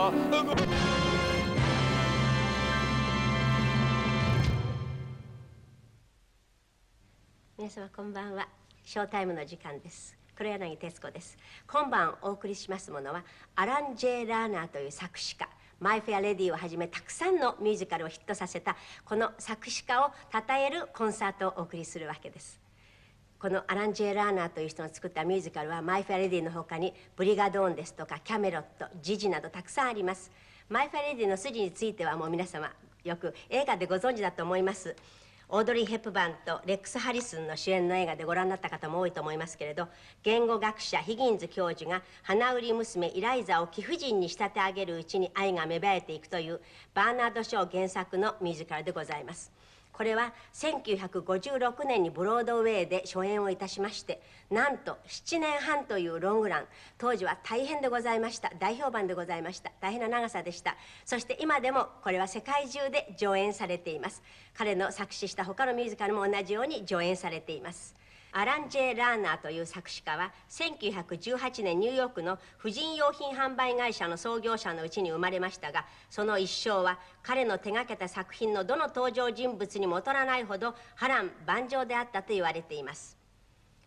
皆様こんばんは。ショータイムの時間です。黒柳徹子です。今晩お送りしますものはアラン・ジェイ・ラーナーという作詞家、マイフェアレディーをはじめたくさんのミュージカルをヒットさせたこの作詞家を称えるコンサートをお送りするわけです。このアラン・ジェイ・ラーナーという人の作ったミュージカルはマイフェアレディーの他にブリガドーンですとかキャメロット、ジジなどたくさんあります。マイフェアレディーの筋についてはもう皆様よく映画でご存知だと思います。オードリーヘプバーンとレックス・ハリスンの主演の映画でご覧になった方も多いと思いますけれど、言語学者ヒギンズ教授が花売り娘イライザを貴婦人に仕立て上げるうちに愛が芽生えていくというバーナード・ショー原作のミュージカルでございます。これは1956年にブロードウェイで初演をいたしまして、なんと7年半というロングラン、当時は大変でございました。大評判でございました。大変な長さでした。そして今でもこれは世界中で上演されています。彼の作詞した他のミュージカルも同じように上演されています。アラン・ジェイ・ラーナーという作詞家は1918年ニューヨークの婦人用品販売会社の創業者のうちに生まれましたが、その一生は彼の手がけた作品のどの登場人物にも劣らないほど波乱万丈であったと言われています。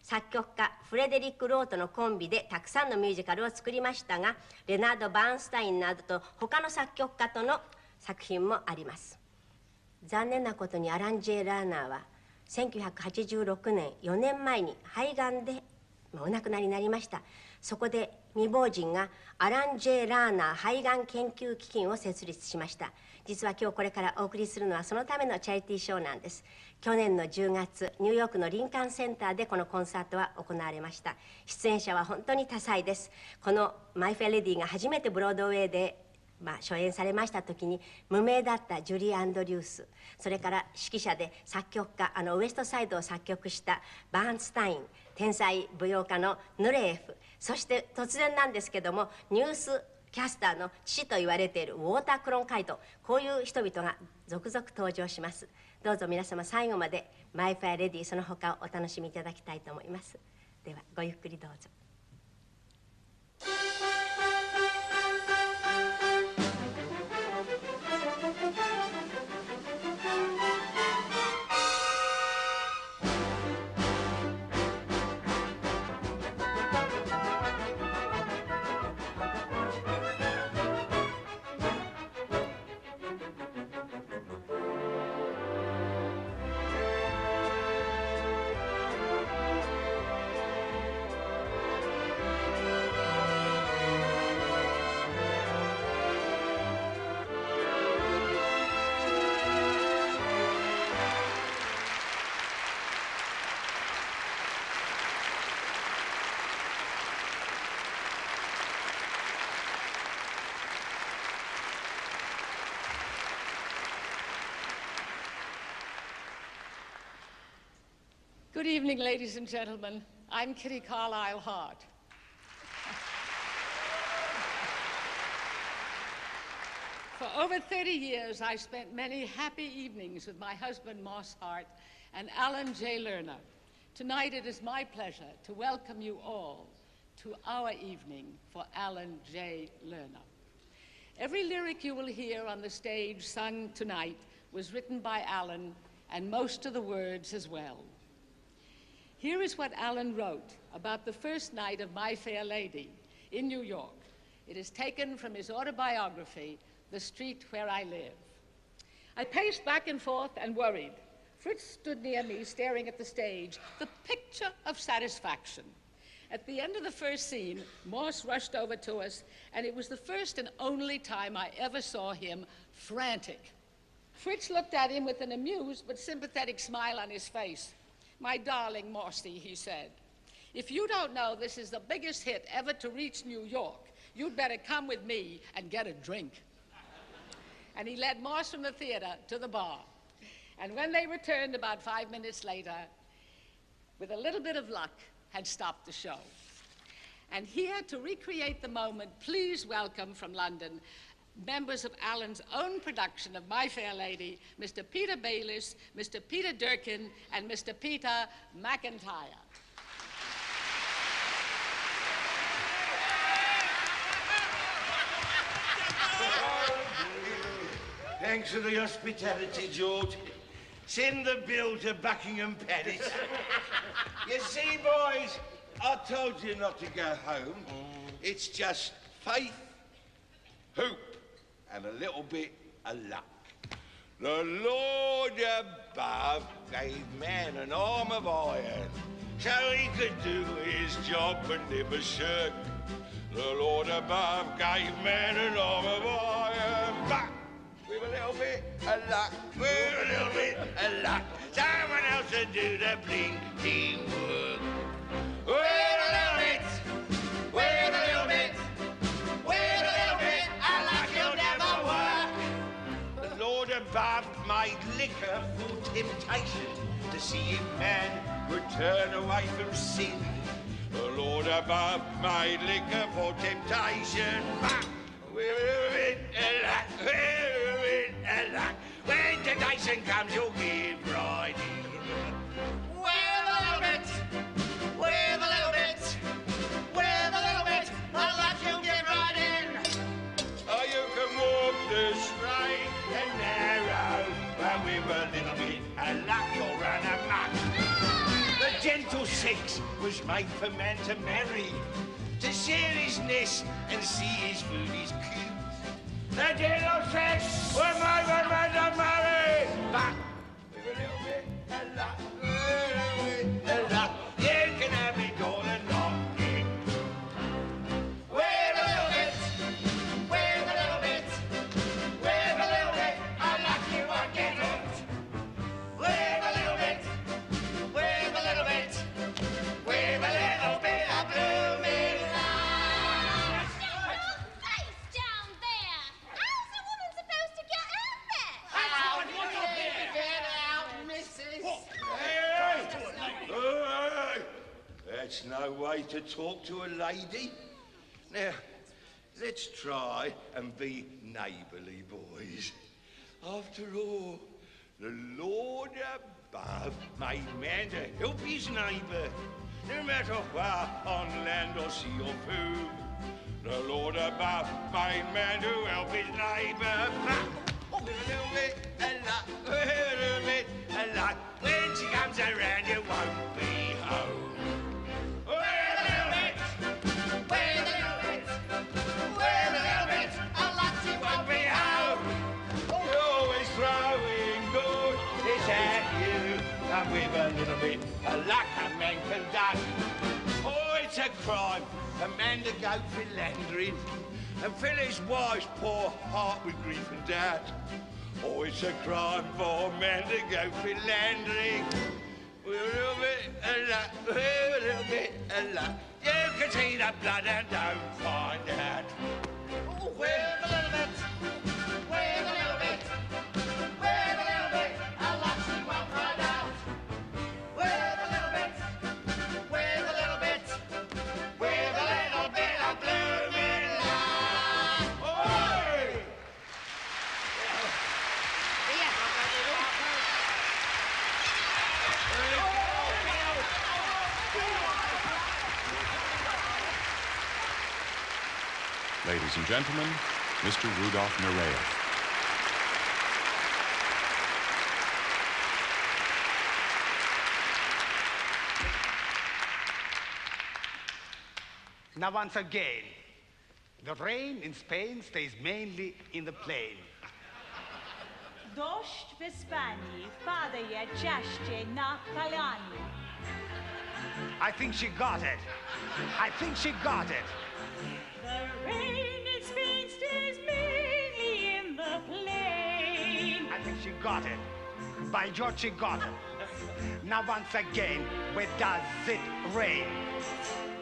作曲家フレデリック・ローとのコンビでたくさんのミュージカルを作りましたが、レナード・バーンスタインなどと他の作曲家との作品もあります。残念なことにアラン・ジェイ・ラーナーは1986年4年前に肺がんでお亡くなりになりました。そこで未亡人がアラン・ジェイ・ラーナー肺がん研究基金を設立しました。実は今日これからお送りするのはそのためのチャリティーショーなんです。去年の10月ニューヨークのリンカーンセンターでこのコンサートは行われました。出演者は本当に多彩です。このマイフェアレディーが初めてブロードウェイで初演されました時に無名だったジュリーアンドリュース、それから指揮者で作曲家ウエストサイドを作曲したバーンスタイン、天才舞踊家のヌレエフ、そして突然なんですけどもニュースキャスターの父と言われているウォーター・クロンカイト、こういう人々が続々登場します。どうぞ皆様最後までマイフェアレディーその他をお楽しみいただきたいと思います。ではごゆっくりどうぞ。Good evening, ladies and gentlemen. I'm Kitty Carlisle Hart. For over 30 years, I spent many happy evenings with my husband, Moss Hart, and Alan Jey Lerner. Tonight, it is my pleasure to welcome you all to our evening for Alan Jey Lerner. Every lyric you will hear on the stage sung tonight was written by Alan, and most of the words as well. Here is what Alan wrote about the first night of My Fair Lady in New York. It is taken from his autobiography, The Street Where I Live. I paced back and forth and worried. Fritz stood near me, staring at the stage, the picture of satisfaction. At the end of the first scene, Morse rushed over to us, and it was the first and only time I ever saw him frantic. Fritz looked at him with an amused but sympathetic smile on his face. "My darling Morsey," he said, "if you don't know this is the biggest hit ever to reach New York, you'd better come with me and get a drink." And he led Morse from the theater to the bar. And when they returned about 5 minutes later, with a little bit of luck, had stopped the show. And here to recreate the moment, please welcome from London members of Alan's own production of My Fair Lady, Mr. Peter Bayliss, Mr. Peter Durkin, and Mr. Peter McIntyre. Thanks for the hospitality, George. Send the bill to Buckingham Palace. You see, boys, I told you not to go home. It's just faith, hope, and a little bit of luck. The Lord above gave man an arm of iron so he could do his job and never shirk. The Lord above gave man an arm of iron, but with a little bit of luck, with a little bit of luck, someone else will do the blinking work. With a little bit, with a little bit, with a little bit of luck, you'll never work. The Lord above made liquor for temptation, to see if man would turn away from sin. The Lord above made liquor for temptation, but with a little bit of luck, with a little bit of luck, when temptation comes, you'll give right in. With a little bit, with a little bit, with a little bit of luck, you'll get right in. Oh, you can walk the straight and narrow, but with a little bit of luck, you'll run amok. The gentle sex was made for man to marry, to share his nest and see his food is cooked. The gentle sex was made for man to marry, but with a little bit of luck, with a little bit of luck, you can have it all and not it. With a little bit, with a little bit, with a little bit of luck, you won't get hooked. With a little bit, with a little bit, with a little bit of blooming light. Face down there! How's a woman supposed to get out there? Out, get out, missus. Hey! That's no way to talk to a lady. Now, let's try and be neighbourly, boys. After all, the Lord above made man to help his neighbour, no matter where on land or sea or food. The Lord above made man to help his neighbour. With a little bit of luck, with a little bit of luck, when she comes around, you won't be home. With a little bit, with a little bit, with a little bit of luck, she won't be home. You're always throwing good, it's at you, and with a little bit of luck, a man can done. Oh, it's a crime, a man to go philandering and fill his wife's poor heart with grief and doubt. Oh, it's a crime for a man to go philandering with a little bit of luck, with a little bit of luck. You can see the blood and don't find out. With a little bit, with a little bit, with a little bit of luck, she won't find out. With a little bit, with a little bit, with a little bit of blooming light. Oi! Ladies and gentlemen, Mr. Rudolph Nureyev. Now once again, the rain in Spain stays mainly in the plain. Дощ в Испании падает чаще на поляне. I think she got it. I think she got it. The rain in Spain stays mainly in the plain. I think she got it. By George, she got it. Now once again, where does it rain?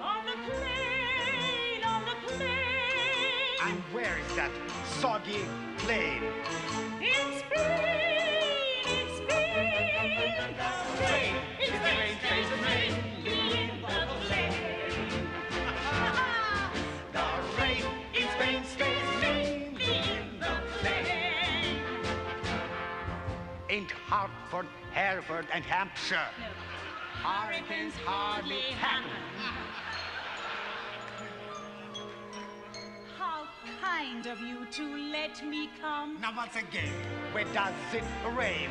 On the plain, on the plain. And where is that soggy plain? In Spain, in Spain. The rain in Spain stays mainly in the plain. The rain in Spain stays mainly in the plain. Ain't Hartford, Hereford, and Hampshire. Hurricanes hardly happen. How kind kind of you to let me come. Now once again, where does it rain?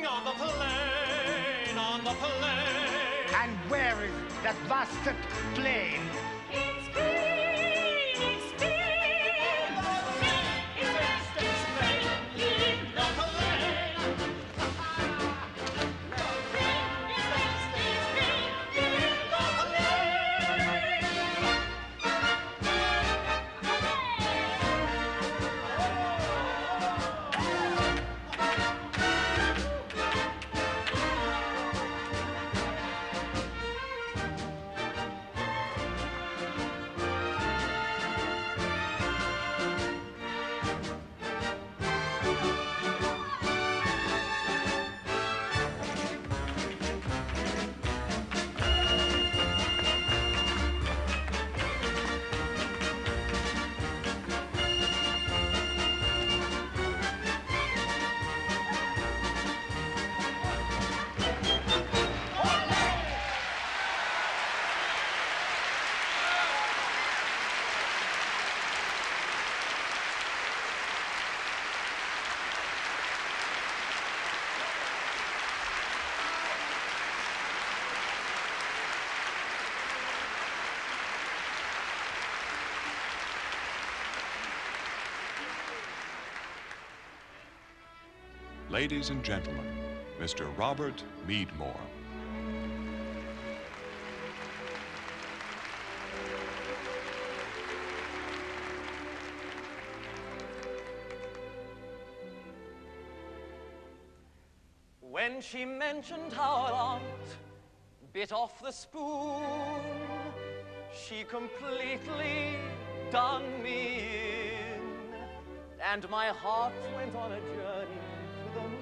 On the plain, on the plain. And where is that vast plain? It's green, it's green. It's vast and Spain. The plain. It's vast and Spain. The plain. Ladies and gentlemen, Mr. Robert Meadmore. When she mentioned how her aunt bit off the spoon, she completely done me in, and my heart went on a journey to the moon.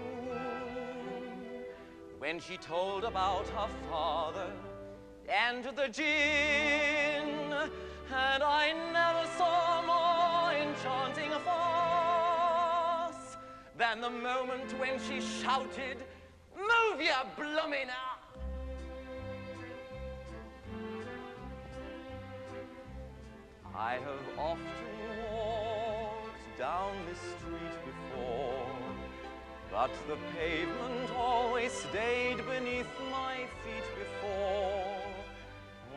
When she told about her father and the gin, and I never saw more enchanting farce than the moment when she shouted, "Move ya bloomin' ass!" I have often walked down this street before, but the pavement always stayed beneath my feet before.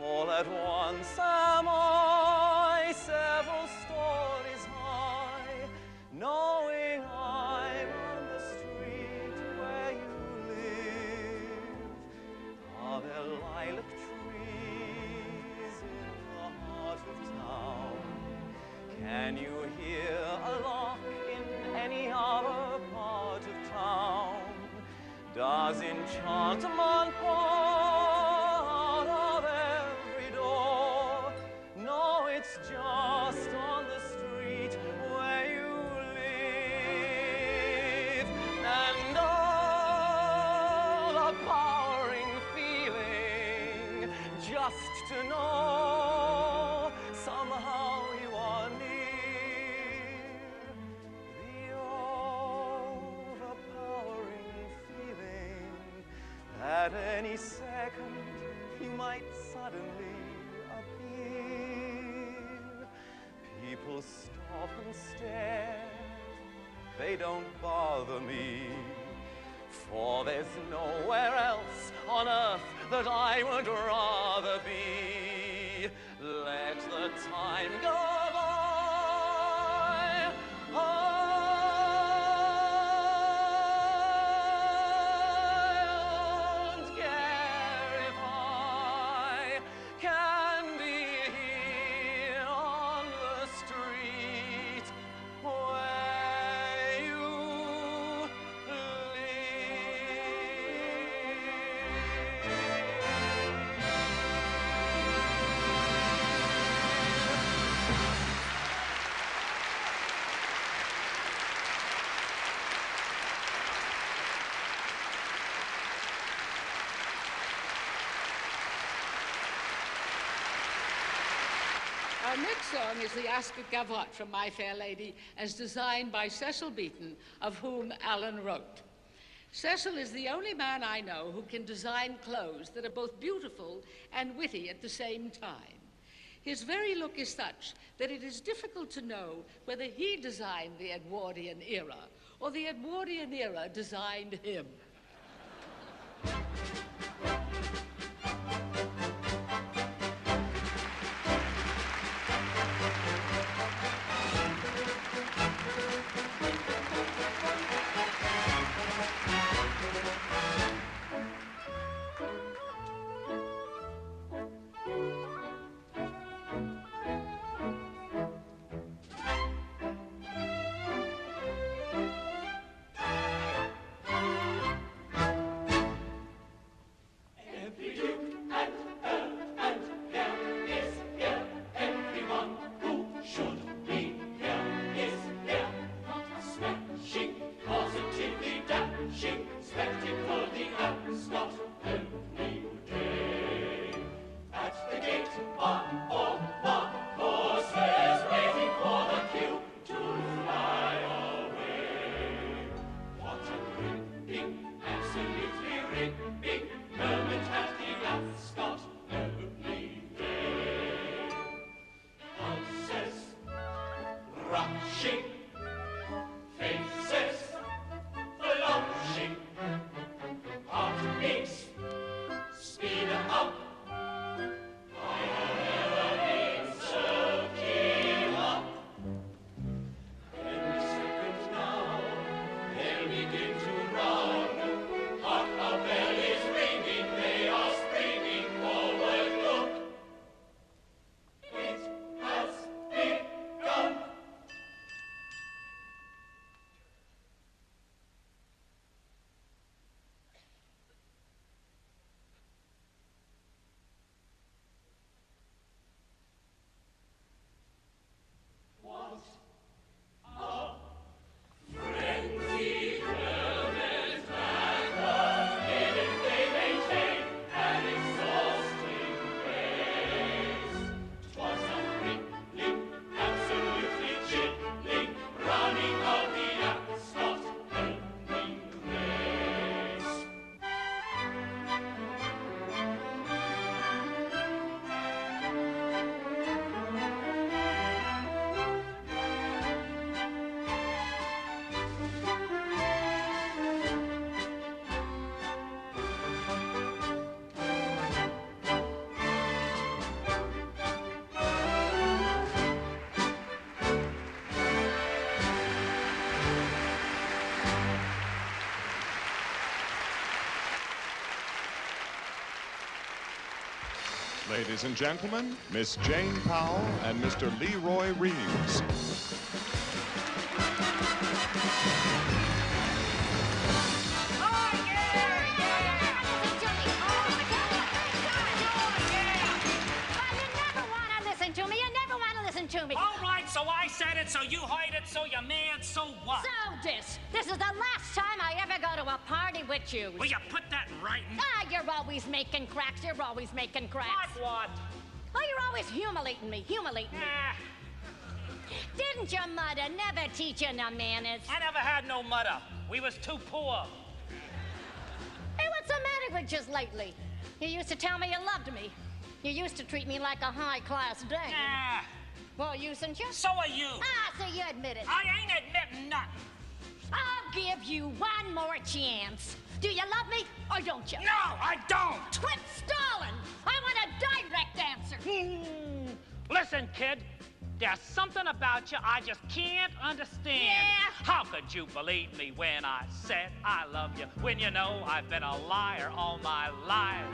All at once am I several stories high, knowing I'm on the street where you live. Are there lilac trees in the heart of town? Can you hear a lark in any other part of town? Does enchantment pour out of every door? No, it's just on the street where you live. And oh, the powering feeling just to know somehow you are near. The overpowering feeling at any second he might suddenly appear. People stop and stare, they don't bother me, for there's nowhere else on earth that I would rather be. Let the time go by. I don't care if I can be here on the street where you Our next song is the Ask a Gavotte from My Fair Lady, as designed by Cecil Beaton, of whom Alan wrote. Cecil is the only man I know who can design clothes that are both beautiful and witty at the same time. His very look is such that it is difficult to know whether he designed the Edwardian era or the Edwardian era designed him. Ladies and gentlemen, Miss Jane Powell and Mr. Leroy Reeves. To me. All right, so I said it, so you heard it, so you're mad, so what? So this is the last time I ever go to a party with you. Will you put that in writing? You're always making cracks. You're always making cracks. What? Oh, you're always humiliating me. Didn't your mother never teach you no manners? I never had no mother. We was too poor. Hey, what's the matter with just lately? You used to tell me you loved me. You used to treat me like a high-class dame. Well, usen't you? So are you. So you admit it. I ain't admitting nothing. I'll give you one more chance. Do you love me or don't you? No, I don't. Quit stalling. I want a direct answer. Listen, kid. There's something about you I just can't understand. Yeah? How could you believe me when I said I love you, when you know I've been a liar all my life?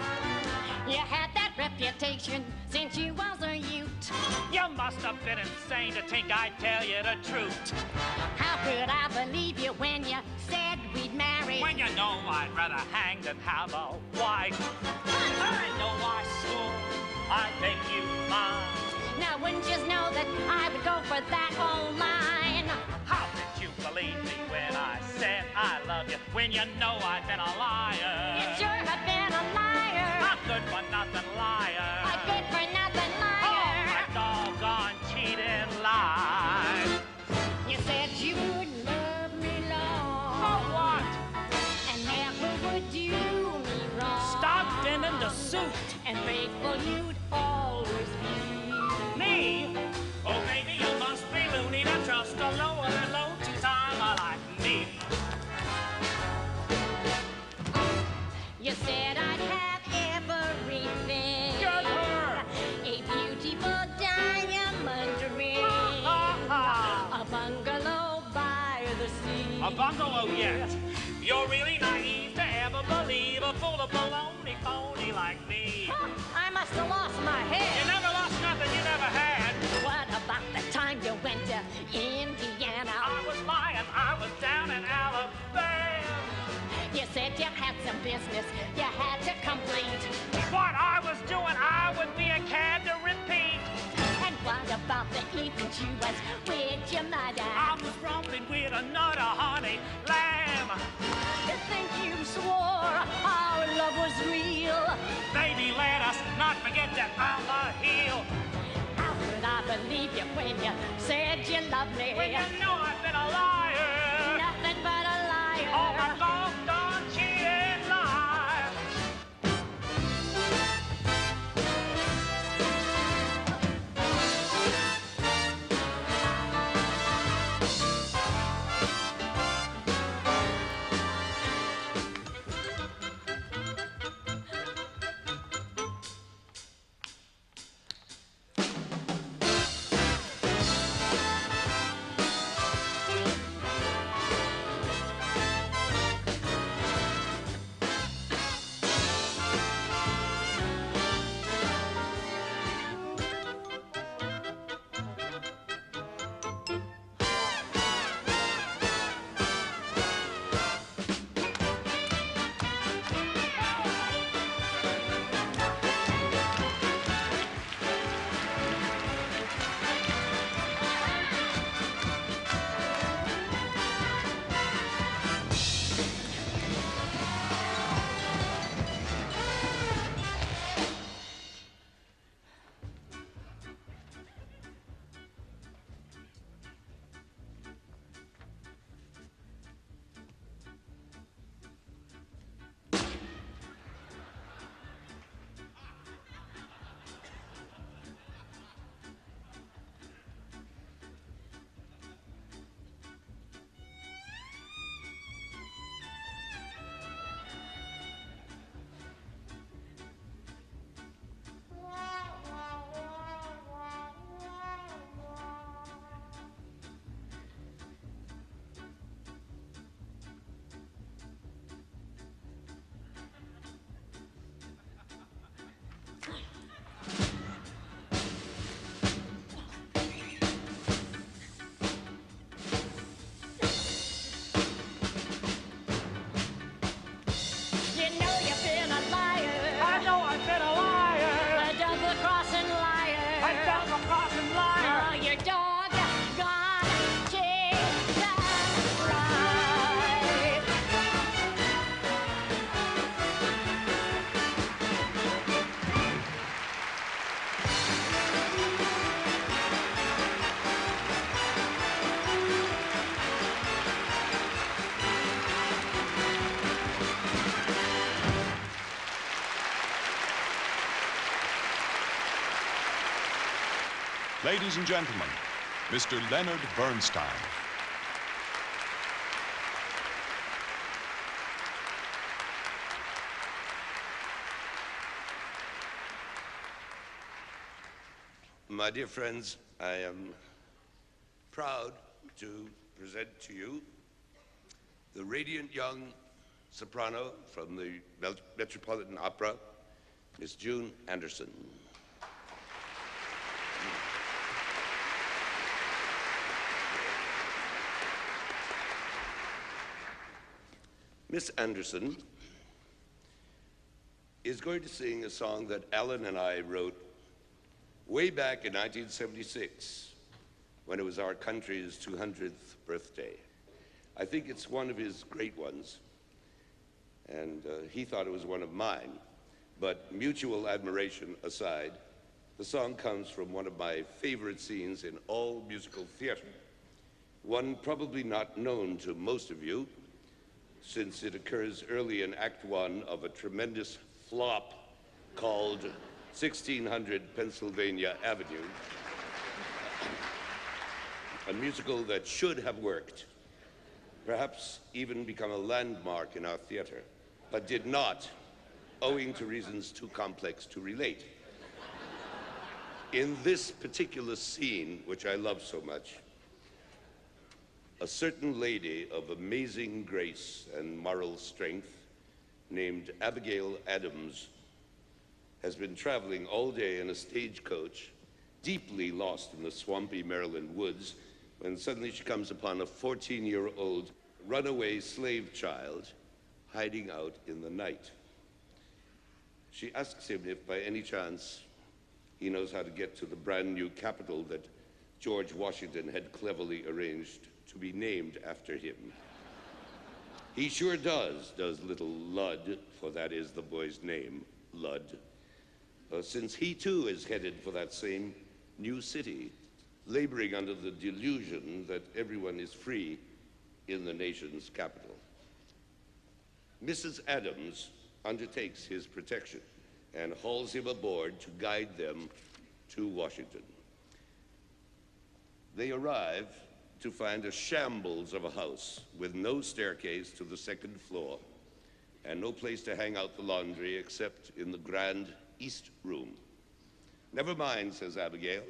You had that reputation since you was a youth. You must have been insane to think I'd tell you the truth. How could I believe you when you said we'd marry? When you know I'd rather hang than have a wife. I know I swore I'd make you mine. Now wouldn't you know that I would go for that old line? How did you believe me when I said I love you, when you know I've been a liar? You sure have been a liar. A good-for-nothing liar. A good-for-nothing liar. Oh, my doggone cheating lie. You said you would love me long. For what? And never would do me wrong. Stop bending the suit. And faithful you'd always be. bungalow yet. You're really naive to ever believe a fool of baloney phony like me. I must have lost my head. You never lost nothing you never had. What about the time you went to Indiana? I was lying, I was down in Alabama. You said you had some business you had to complete. What I was doing, I would be a cad to repeat. And what about the evening you was with your mother? I was romping with another honey lamb. To think you swore our love was real. Baby, let us not forget that I'm a heel. How could I believe you when you said you loved me? When you know I've been a liar. Nothing but a liar. Oh, my long gone cheating liar. Ladies and gentlemen, Mr. Leonard Bernstein. My dear friends, I am proud to present to you the radiant young soprano from the Metropolitan Opera, Miss June Anderson. Miss Anderson is going to sing a song that Alan and I wrote way back in 1976, when it was our country's 200th birthday. I think it's one of his great ones, and he thought it was one of mine. But mutual admiration aside, the song comes from one of my favorite scenes in all musical theater, one probably not known to most of you, since it occurs early in Act One of a tremendous flop called 1600 Pennsylvania Avenue, a musical that should have worked, perhaps even become a landmark in our theater, but did not, owing to reasons too complex to relate. In this particular scene, which I love so much, a certain lady of amazing grace and moral strength named Abigail Adams has been traveling all day in a stagecoach, deeply lost in the swampy Maryland woods, when suddenly she comes upon a 14-year-old runaway slave child hiding out in the night. She asks him if by any chance he knows how to get to the brand new capital that George Washington had cleverly arranged to be named after him. He sure does little Lud, for that is the boy's name, Lud, since he too is headed for that same new city, laboring under the delusion that everyone is free in the nation's capital. Mrs. Adams undertakes his protection and hauls him aboard to guide them to Washington. They arrive to find a shambles of a house with no staircase to the second floor and no place to hang out the laundry except in the grand East Room. Never mind, says Abigail.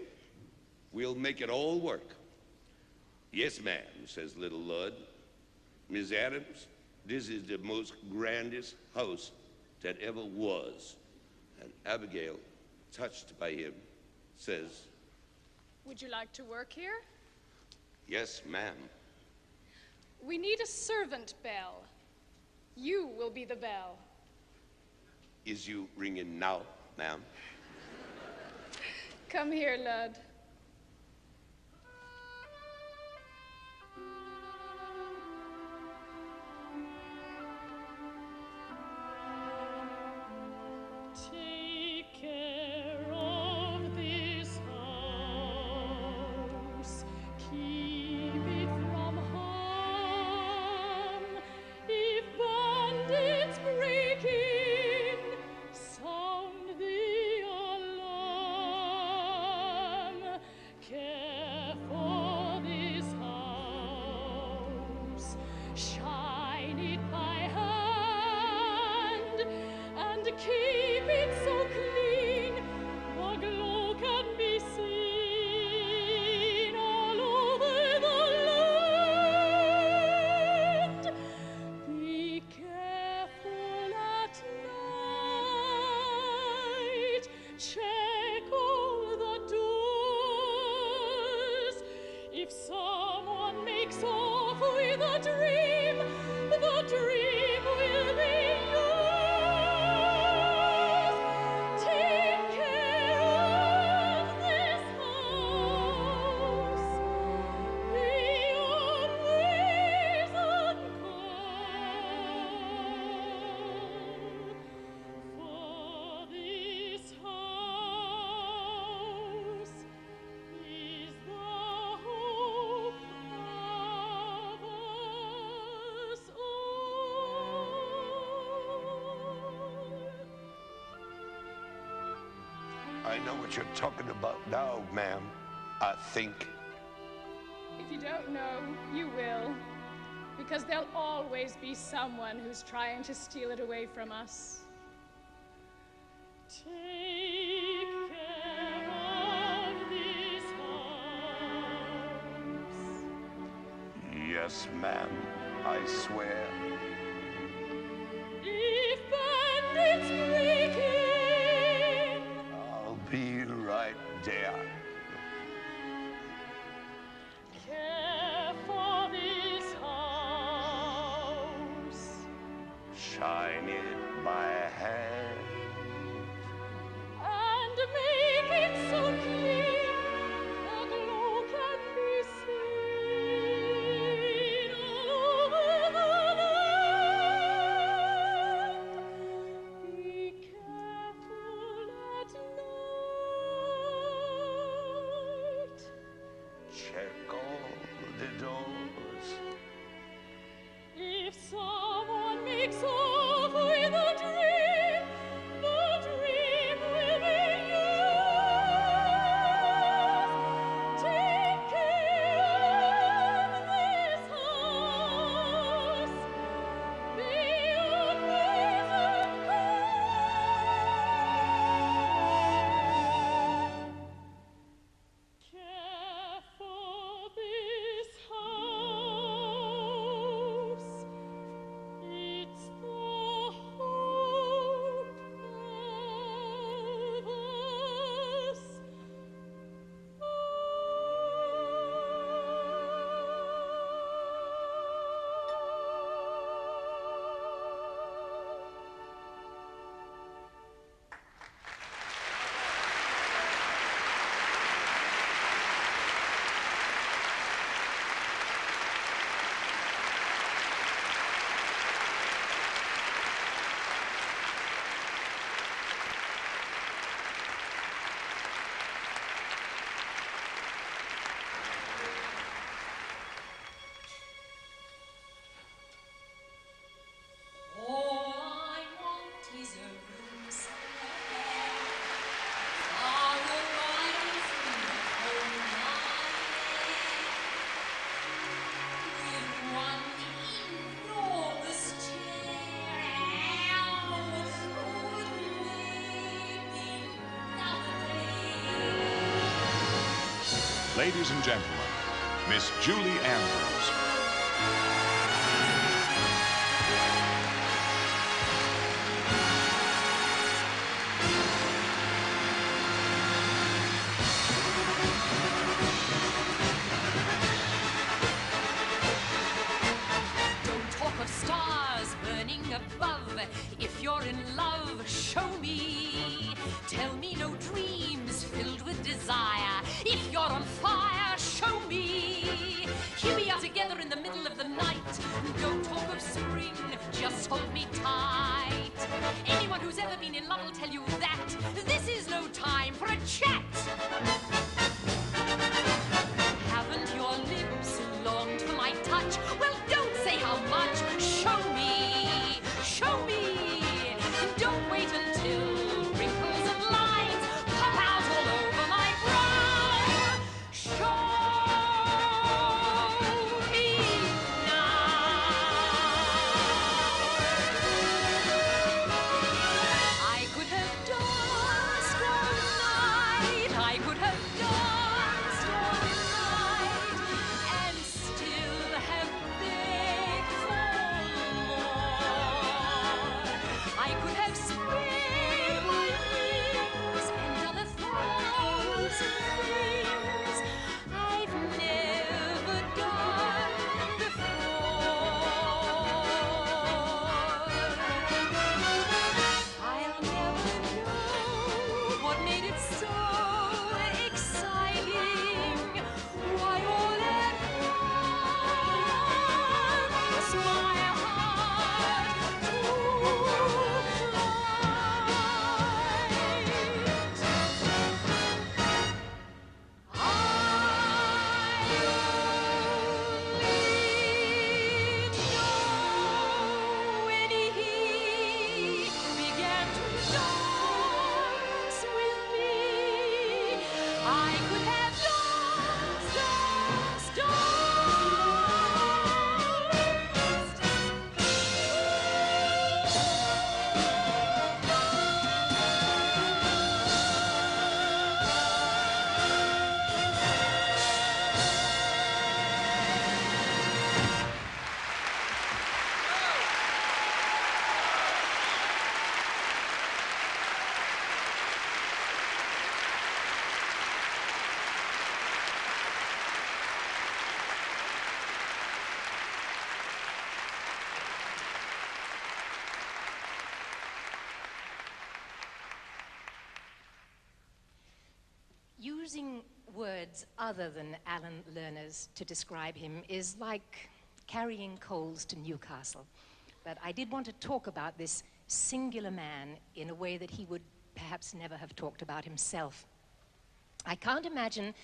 We'll make it all work. Yes, ma'am, says little Lud. Miss Adams, this is the most grandest house that ever was. And Abigail, touched by him, says, Would you like to work here? Yes, ma'am. We need a servant bell. You will be the bell. Is you ringing now, ma'am? Come here, Lud. Take care of this house. Keep it from harm. If bandits break in, sound the alarm. Care for this house. Shine it by hand and keep it so clean the glow can be seen all over the land. Be careful at night. Check all the doors. If someone makes off with a dream, the dream will be yours. Take care of this house. Be always on call. For this house is the hope of us all. I know what you're talking about now, ma'am. I think. If you don't know, you will. Because there'll always be someone who's trying to steal it away from us. Take care of this house. Yes, ma'am. I swear. If bandits break in, I'll be right there. care for this house. Shine it by hand. And make it so clean the glow can be seen all over the land. Be careful at night. Check all the doors. If someone makes off with a dream, the dream will be yours. Take care of this house. Be always on call. Care for this house. ladies and gentlemen, Miss Julie Andrews. Don't talk of stars burning above. If you're in love, show me. Tell me no dreams filled with desire. If you're on fire, show me. Here we are together in the middle of the night. Don't talk of spring, just hold me tight. Anyone who's ever been in love will tell you that this is no time for a chat. Haven't your lips longed for my touch? Well, don't say how much. Show me, show me. Don't wait until wrinkles and lines pop out all over my brow. Show me now. I could have danced all night. I could have danced all night and still have begged for more. I could have spread my wings and done 1,000 things I've never done before. I'll never know what made it so exciting. Why all at once my heart took when he began to dance with me. I could have danced, danced, Using words other than Alan Lerner's to describe him is like carrying coals to Newcastle. But I did want to talk about this singular man in a way that he would perhaps never have talked about himself. I can't imagine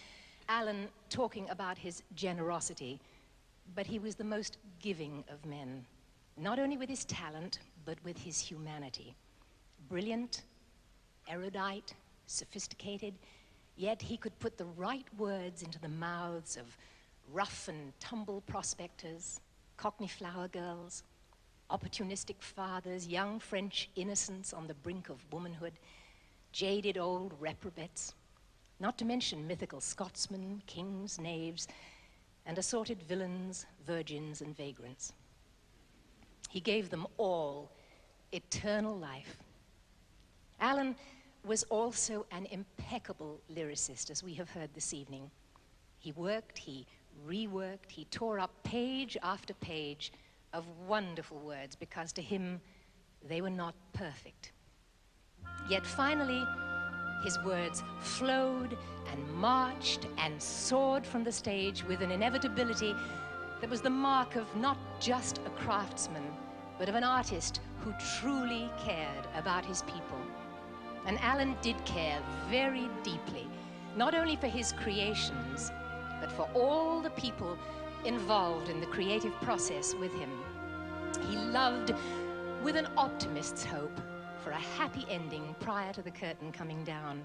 Alan talking about his generosity, but he was the most giving of men, not only with his talent, but with his humanity. Brilliant, erudite, sophisticated, yet he could put the right words into the mouths of rough and tumble prospectors, Cockney flower girls, opportunistic fathers, young French innocents on the brink of womanhood, jaded old reprobates, not to mention mythical Scotsmen, kings, knaves, and assorted villains, virgins, and vagrants. He gave them all eternal life. Alan was also an impeccable lyricist, as we have heard this evening. He worked, he reworked, he tore up page after page of wonderful words because to him they were not perfect. Yet finally, his words flowed and marched and soared from the stage with an inevitability that was the mark of not just a craftsman, but of an artist who truly cared about his people. And Alan did care very deeply, not only for his creations, but for all the people involved in the creative process with him. He loved with an optimist's hope for a happy ending prior to the curtain coming down.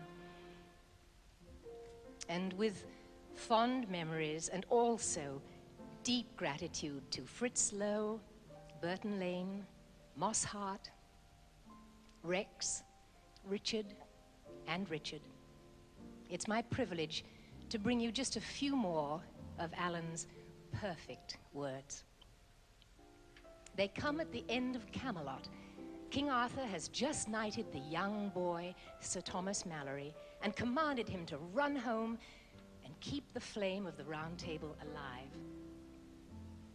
And with fond memories and also deep gratitude to Fritz Lowe, Burton Lane, Moss Hart, Rex, Richard, and Richard. It's my privilege to bring you just a few more of Alan's perfect words. They come at the end of Camelot. King Arthur has just knighted the young boy, Sir Thomas Malory, and commanded him to run home and keep the flame of the Round Table alive.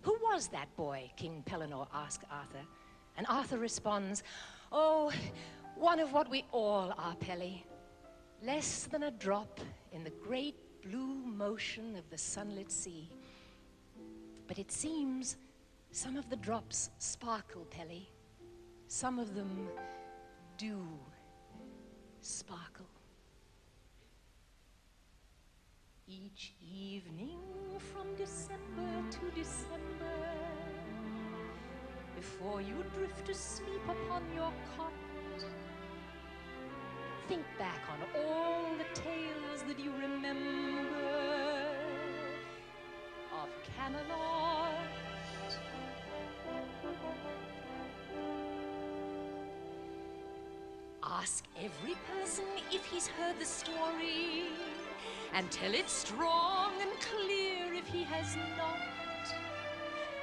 Who was that boy? King Pellinore asked Arthur. And Arthur responds, "Oh, one of what we all are, Pelly. Less than a drop in the great blue motion of the sunlit sea. But it seems some of the drops sparkle, Pelly. Some of them do sparkle. Each evening from December to December, before you drift to sleep upon your cot, think back on all the tales that you remember of Camelot. Ask every person if he's heard the story, and tell it strong and clear if he has not,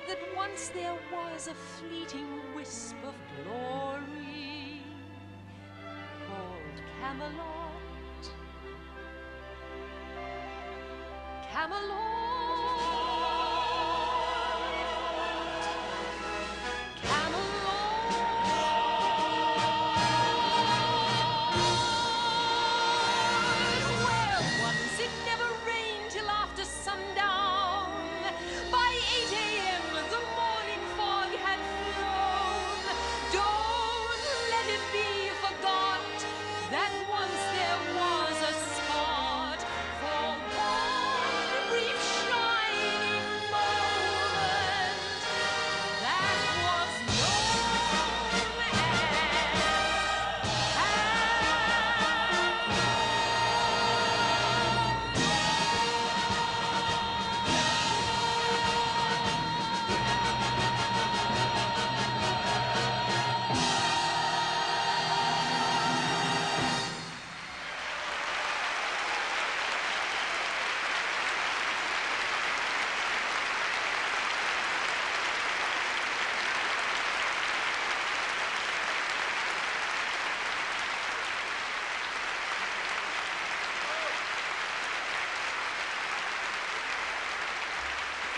that once there was a fleeting wisp of glory called Camelot. Camelot.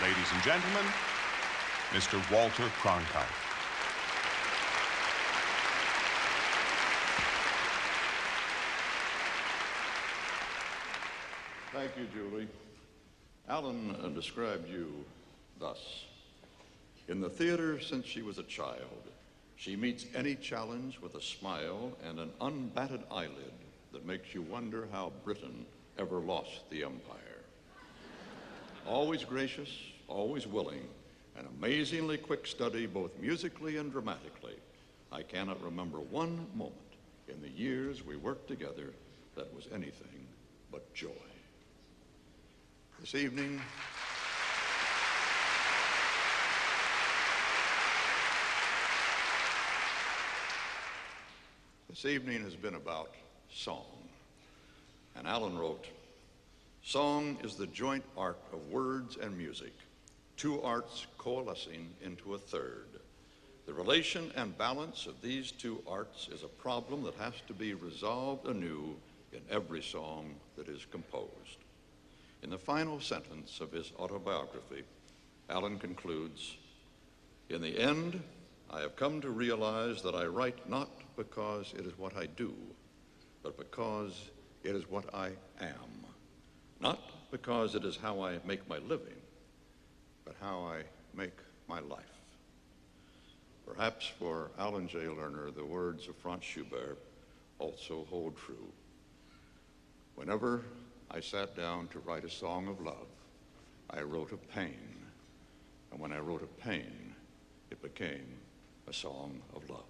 Ladies and gentlemen, Mr. Walter Cronkite. Thank you, Julie. Alan described you thus. In the theater since she was a child, she meets any challenge with a smile and an unbatted eyelid that makes you wonder how Britain ever lost the empire. Always gracious, always willing, an amazingly quick study both musically and dramatically. I cannot remember one moment in the years we worked together that was anything but joy. This evening, has been about song. And Alan wrote, "Song is the joint art of words and music, two arts coalescing into a third. The relation and balance of these two arts is a problem that has to be resolved anew in every song that is composed." In the final sentence of his autobiography, Alan concludes, "In the end, I have come to realize that I write not because it is what I do, but because it is what I am. Not because it is how I make my living, but how I make my life." Perhaps for Alan Jey Lerner, the words of Franz Schubert also hold true. Whenever I sat down to write a song of love, I wrote of pain. And when I wrote of pain, it became a song of love.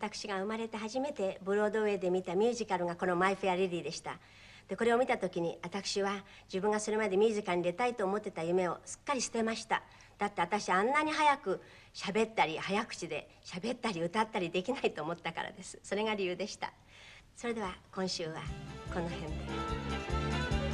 私が生まれて初めてブロードウェイで見たミュージカルがこの「マイ・フェア・レディ」でした。でこれを見た時に私は自分がそれまでミュージカルに出たいと思ってた夢をすっかり捨てました。だって私あんなに早く喋ったり早口で喋ったり歌ったりできないと思ったからです。それが理由でした。それでは今週はこの辺で。